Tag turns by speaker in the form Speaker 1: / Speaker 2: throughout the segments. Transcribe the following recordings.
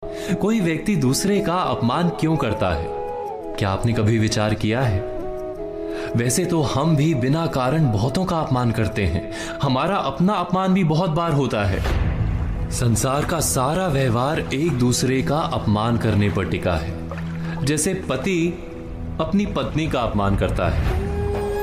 Speaker 1: कोई व्यक्ति दूसरे का अपमान क्यों करता है? क्या आपने कभी विचार किया है? वैसे तो हम भी बिना कारण बहुतों का अपमान करते हैं। हमारा अपना अपमान भी बहुत बार होता है। संसार का सारा व्यवहार एक दूसरे का अपमान करने पर टिका है। जैसे पति अपनी पत्नी का अपमान करता है,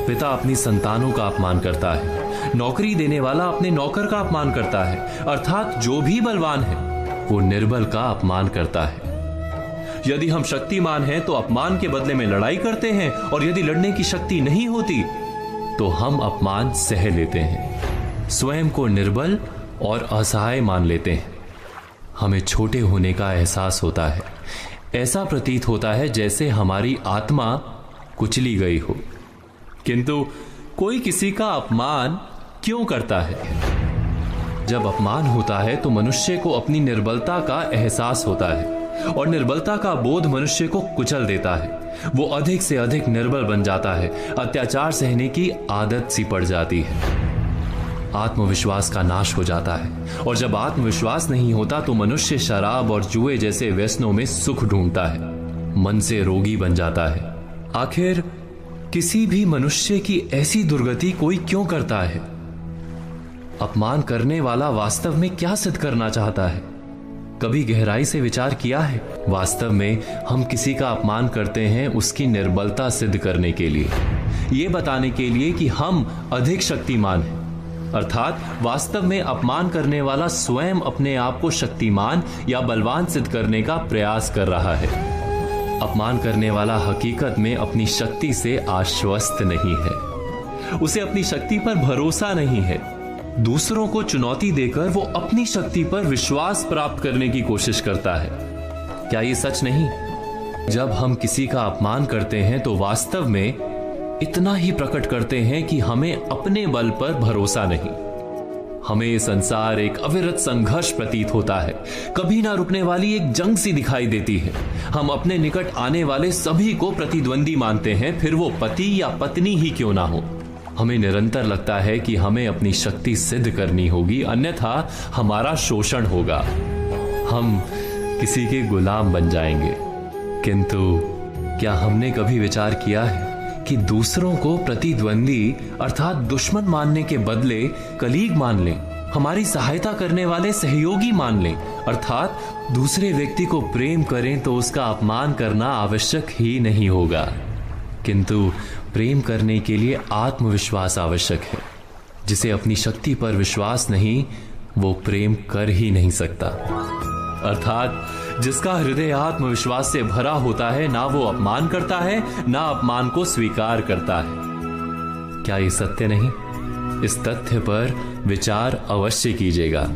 Speaker 1: पिता अपनी संतानों का अपमान करता है, नौकरी देने वाला अपने नौकर का अपमान करता है, अर्थात जो भी बलवान है वो निर्बल का अपमान करता है। यदि हम शक्तिमान हैं तो अपमान के बदले में लड़ाई करते हैं, और यदि लड़ने की शक्ति नहीं होती तो हम अपमान सह लेते हैं, स्वयं को निर्बल और असहाय मान लेते हैं। हमें छोटे होने का एहसास होता है। ऐसा प्रतीत होता है जैसे हमारी आत्मा कुचली गई हो। किंतु कोई किसी का अपमान क्यों करता है? जब अपमान होता है तो मनुष्य को अपनी निर्बलता का एहसास होता है, और निर्बलता का बोध मनुष्य को कुचल देता है। वो अधिक से अधिक निर्बल बन जाता है, अत्याचार सहने की आदत सी पड़ जाती है, आत्मविश्वास का नाश हो जाता है। और जब आत्मविश्वास नहीं होता तो मनुष्य शराब और जुए जैसे व्यसनों में सुख ढूंढता है, मन से रोगी बन जाता है। आखिर किसी भी मनुष्य की ऐसी दुर्गति कोई क्यों करता है? अपमान करने वाला वास्तव में क्या सिद्ध करना चाहता है? कभी गहराई से विचार किया है? वास्तव में हम किसी का अपमान करते हैं उसकी निर्बलता सिद्ध करने के लिए, ये बताने के लिए कि हम अधिक शक्तिमान हैं। अर्थात वास्तव में अपमान करने वाला स्वयं अपने आप को शक्तिमान या बलवान सिद्ध करने का प्रयास कर रहा है। अपमान करने वाला हकीकत में अपनी शक्ति से आश्वस्त नहीं है, उसे अपनी शक्ति पर भरोसा नहीं है। दूसरों को चुनौती देकर वो अपनी शक्ति पर विश्वास प्राप्त करने की कोशिश करता है। क्या ये सच नहीं? जब हम किसी का अपमान करते हैं तो वास्तव में इतना ही प्रकट करते हैं कि हमें अपने बल पर भरोसा नहीं। हमें ये संसार एक अविरत संघर्ष प्रतीत होता है, कभी ना रुकने वाली एक जंग सी दिखाई देती है। हम अपने निकट आने वाले सभी को प्रतिद्वंदी मानते हैं, फिर वो पति या पत्नी ही क्यों ना हो। हमें निरंतर लगता है कि हमें अपनी शक्ति सिद्ध करनी होगी, अन्यथा हमारा शोषण होगा, हम किसी के गुलाम बन जाएंगे। किंतु क्या हमने कभी विचार किया है कि दूसरों को प्रतिद्वंदी अर्थात दुश्मन मानने के बदले कलीग मान लें, हमारी सहायता करने वाले सहयोगी मान लें, अर्थात दूसरे व्यक्ति को प्रेम करें तो उसका अपमान करना आवश्यक ही नहीं होगा। किंतु प्रेम करने के लिए आत्मविश्वास आवश्यक है। जिसे अपनी शक्ति पर विश्वास नहीं, वो प्रेम कर ही नहीं सकता। अर्थात जिसका हृदय आत्मविश्वास से भरा होता है, ना वो अपमान करता है, ना अपमान को स्वीकार करता है। क्या ये सत्य नहीं? इस तथ्य पर विचार अवश्य कीजिएगा।